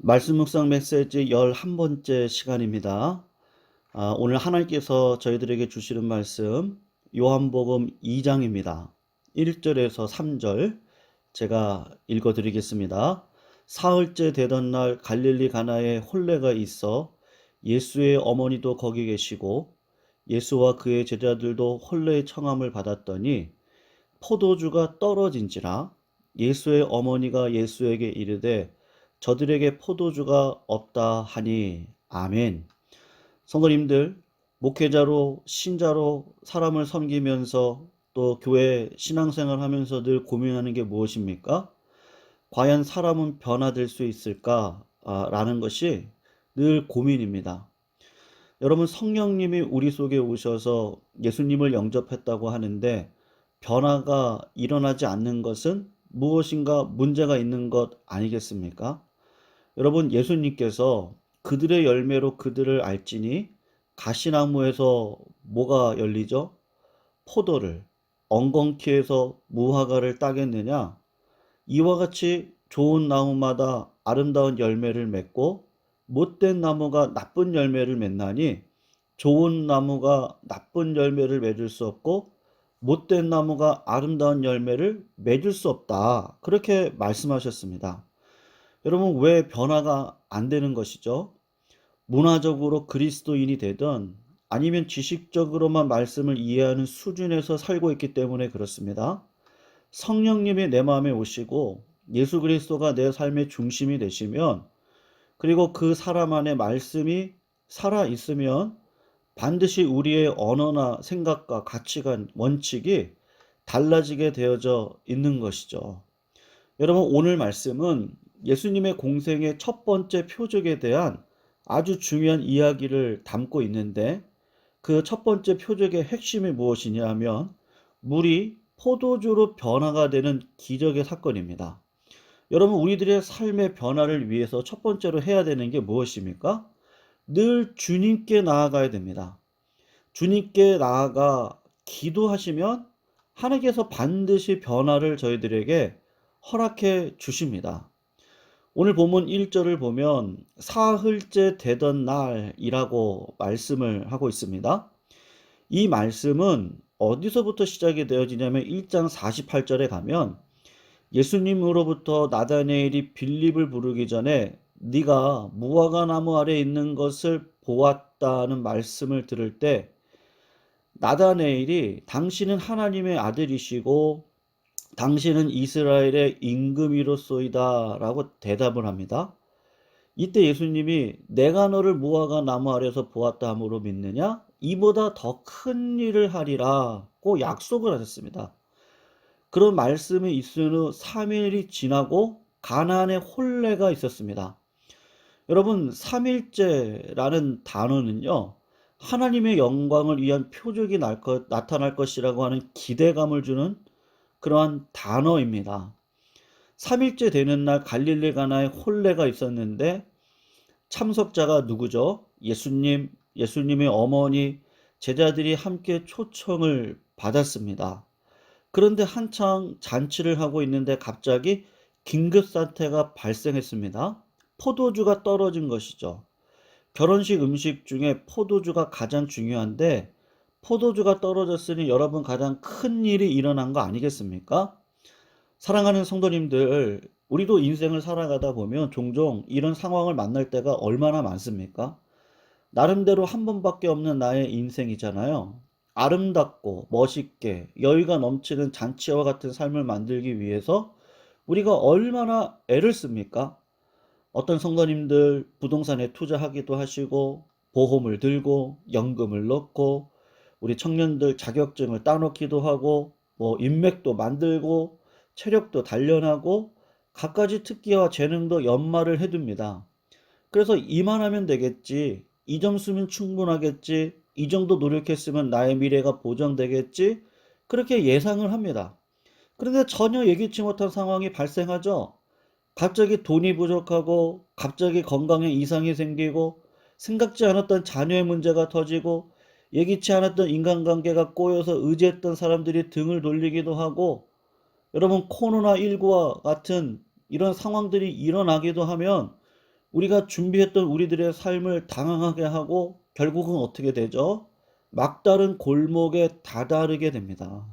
말씀 묵상 메시지 11번째 시간입니다. 오늘 하나님께서 저희들에게 주시는 말씀 요한복음 2장입니다. 1절에서 3절 제가 읽어드리겠습니다. 사흘째 되던 날 갈릴리 가나에 혼례가 있어 예수의 어머니도 거기 계시고 예수와 그의 제자들도 혼례의 청함을 받았더니 포도주가 떨어진지라 예수의 어머니가 예수에게 이르되 저들에게 포도주가 없다 하니. 아멘. 성도님들, 목회자로 신자로 사람을 섬기면서 또 교회 신앙생활 하면서 늘 고민하는 게 무엇입니까? 과연 사람은 변화될 수 있을까? 라는 것이 늘 고민입니다. 여러분, 성령님이 우리 속에 오셔서 예수님을 영접했다고 하는데 변화가 일어나지 않는 것은 무엇인가 문제가 있는 것 아니겠습니까? 여러분, 예수님께서 그들의 열매로 그들을 알지니 가시나무에서 뭐가 열리죠? 포도를, 엉겅퀴에서 무화과를 따겠느냐? 이와 같이 좋은 나무마다 아름다운 열매를 맺고 못된 나무가 나쁜 열매를 맺나니 좋은 나무가 나쁜 열매를 맺을 수 없고 못된 나무가 아름다운 열매를 맺을 수 없다. 그렇게 말씀하셨습니다. 여러분, 왜 변화가 안 되는 것이죠? 문화적으로 그리스도인이 되든 아니면 지식적으로만 말씀을 이해하는 수준에서 살고 있기 때문에 그렇습니다. 성령님이 내 마음에 오시고 예수 그리스도가 내 삶의 중심이 되시면, 그리고 그 사람 안에 말씀이 살아 있으면 반드시 우리의 언어나 생각과 가치관, 원칙이 달라지게 되어져 있는 것이죠. 여러분, 오늘 말씀은 예수님의 공생의 첫 번째 표적에 대한 아주 중요한 이야기를 담고 있는데, 그 첫 번째 표적의 핵심이 무엇이냐 하면 물이 포도주로 변화가 되는 기적의 사건입니다. 여러분, 우리들의 삶의 변화를 위해서 첫 번째로 해야 되는 게 무엇입니까? 늘 주님께 나아가야 됩니다. 주님께 나아가 기도하시면 하나님께서 반드시 변화를 저희들에게 허락해 주십니다. 오늘 본문 1절을 보면 사흘째 되던 날이라고 말씀을 하고 있습니다. 이 말씀은 어디서부터 시작이 되어지냐면 1장 48절에 가면 예수님으로부터 나다네엘이 빌립을 부르기 전에 네가 무화과 나무 아래 있는 것을 보았다는 말씀을 들을 때 나다네엘이 당신은 하나님의 아들이시고 당신은 이스라엘의 임금이로소이다 라고 대답을 합니다. 이때 예수님이 내가 너를 무화과 나무 아래서 보았다 함으로 믿느냐? 이보다 더 큰 일을 하리라고 약속을 하셨습니다. 그런 말씀이 있은 후 3일이 지나고 가나안에 혼례가 있었습니다. 여러분, 3일째라는 단어는요, 하나님의 영광을 위한 표적이 나타날 것이라고 하는 기대감을 주는 그러한 단어입니다. 3일째 되는 날 갈릴리 가나에 혼례가 있었는데 참석자가 누구죠? 예수님, 예수님의 어머니, 제자들이 함께 초청을 받았습니다. 그런데 한창 잔치를 하고 있는데 갑자기 긴급 사태가 발생했습니다. 포도주가 떨어진 것이죠. 결혼식 음식 중에 포도주가 가장 중요한데 포도주가 떨어졌으니 여러분 가장 큰 일이 일어난 거 아니겠습니까? 사랑하는 성도님들, 우리도 인생을 살아가다 보면 종종 이런 상황을 만날 때가 얼마나 많습니까? 나름대로 한 번밖에 없는 나의 인생이잖아요. 아름답고 멋있게 여유가 넘치는 잔치와 같은 삶을 만들기 위해서 우리가 얼마나 애를 씁니까? 어떤 성도님들 부동산에 투자하기도 하시고 보험을 들고 연금을 넣고 우리 청년들 자격증을 따놓기도 하고 인맥도 만들고 체력도 단련하고 갖가지 특기와 재능도 연마를 해둡니다. 그래서 이만하면 되겠지, 이 점수면 충분하겠지, 이 정도 노력했으면 나의 미래가 보장되겠지, 그렇게 예상을 합니다. 그런데 전혀 예기치 못한 상황이 발생하죠. 갑자기 돈이 부족하고 갑자기 건강에 이상이 생기고 생각지 않았던 자녀의 문제가 터지고 예기치 않았던 인간관계가 꼬여서 의지했던 사람들이 등을 돌리기도 하고, 여러분, 코로나19와 같은 이런 상황들이 일어나기도 하면 우리가 준비했던 우리들의 삶을 당황하게 하고 결국은 어떻게 되죠? 막다른 골목에 다다르게 됩니다.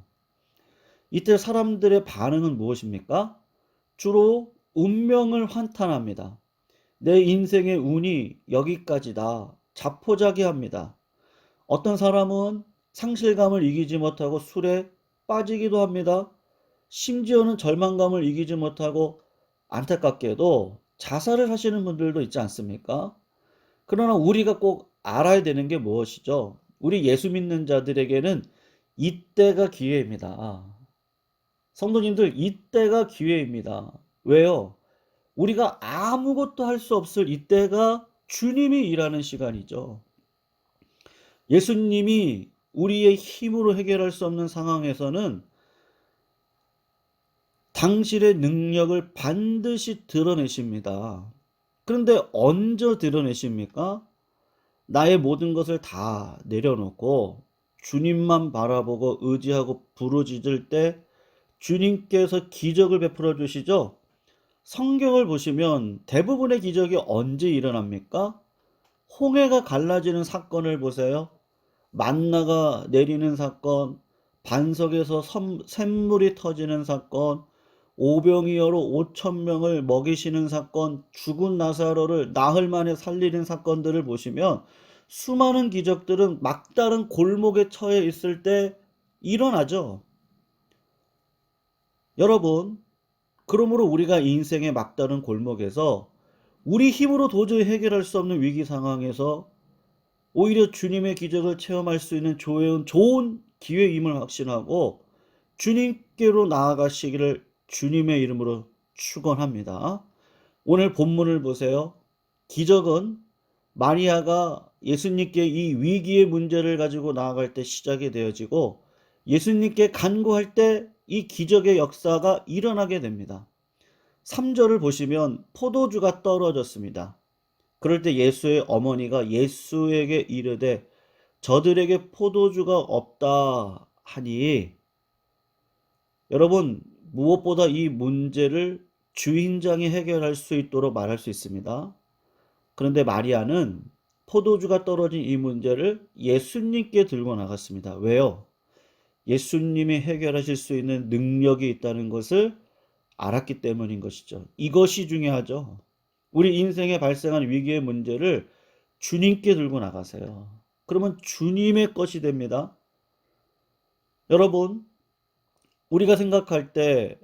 이때 사람들의 반응은 무엇입니까? 주로 운명을 환탄합니다. 내 인생의 운이 여기까지다. 자포자기합니다. 어떤 사람은 상실감을 이기지 못하고 술에 빠지기도 합니다. 심지어는 절망감을 이기지 못하고 안타깝게도 자살을 하시는 분들도 있지 않습니까? 그러나 우리가 꼭 알아야 되는 게 무엇이죠? 우리 예수 믿는 자들에게는 이때가 기회입니다. 성도님들, 이때가 기회입니다. 왜요? 우리가 아무것도 할 수 없을 이때가 주님이 일하는 시간이죠. 예수님이 우리의 힘으로 해결할 수 없는 상황에서는 당신의 능력을 반드시 드러내십니다. 그런데 언제 드러내십니까? 나의 모든 것을 다 내려놓고 주님만 바라보고 의지하고 부르짖을 때 주님께서 기적을 베풀어 주시죠. 성경을 보시면 대부분의 기적이 언제 일어납니까? 홍해가 갈라지는 사건을 보세요. 만나가 내리는 사건, 반석에서 샘물이 터지는 사건, 오병이어로 5천 명을 먹이시는 사건, 죽은 나사로를 나흘 만에 살리는 사건들을 보시면 수많은 기적들은 막다른 골목에 처해 있을 때 일어나죠. 여러분, 그러므로 우리가 인생의 막다른 골목에서 우리 힘으로 도저히 해결할 수 없는 위기 상황에서 오히려 주님의 기적을 체험할 수 있는 좋은 기회임을 확신하고 주님께로 나아가시기를 주님의 이름으로 축원합니다. 오늘 본문을 보세요. 기적은 마리아가 예수님께 이 위기의 문제를 가지고 나아갈 때 시작이 되어지고 예수님께 간구할 때 이 기적의 역사가 일어나게 됩니다. 3절을 보시면 포도주가 떨어졌습니다. 그럴 때 예수의 어머니가 예수에게 이르되 저들에게 포도주가 없다 하니, 여러분, 무엇보다 이 문제를 주인장이 해결할 수 있도록 말할 수 있습니다. 그런데 마리아는 포도주가 떨어진 이 문제를 예수님께 들고 나갔습니다. 왜요? 예수님이 해결하실 수 있는 능력이 있다는 것을 알았기 때문인 것이죠. 이것이 중요하죠. 우리 인생에 발생한 위기의 문제를 주님께 들고 나가세요. 그러면 주님의 것이 됩니다. 여러분, 우리가 생각할 때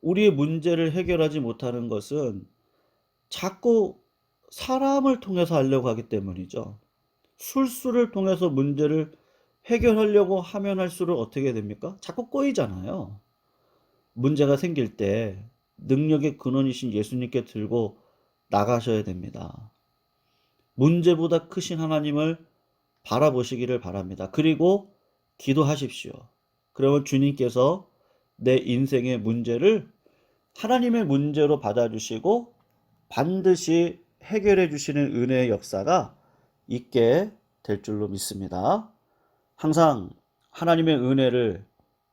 우리의 문제를 해결하지 못하는 것은 자꾸 사람을 통해서 하려고 하기 때문이죠. 술수를 통해서 문제를 해결하려고 하면 할수록 어떻게 됩니까? 자꾸 꼬이잖아요. 문제가 생길 때 능력의 근원이신 예수님께 들고 나가셔야 됩니다. 문제보다 크신 하나님을 바라보시기를 바랍니다. 그리고 기도하십시오. 그러면 주님께서 내 인생의 문제를 하나님의 문제로 받아주시고 반드시 해결해 주시는 은혜의 역사가 있게 될 줄로 믿습니다. 항상 하나님의 은혜를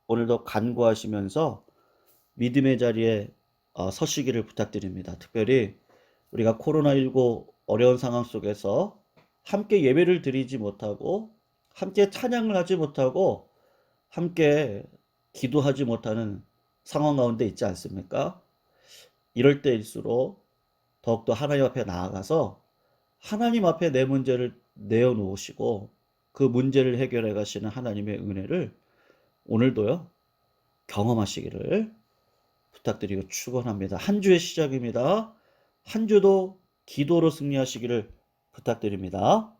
오늘도 간구하시면서 믿음의 자리에 서시기를 부탁드립니다. 특별히 우리가 코로나19 어려운 상황 속에서 함께 예배를 드리지 못하고 함께 찬양을 하지 못하고 함께 기도하지 못하는 상황 가운데 있지 않습니까? 이럴 때일수록 더욱더 하나님 앞에 나아가서 하나님 앞에 내 문제를 내어놓으시고 그 문제를 해결해 가시는 하나님의 은혜를 오늘도요 경험하시기를 부탁드리고 축원합니다. 한 주의 시작입니다. 한 주도 기도로 승리하시기를 부탁드립니다.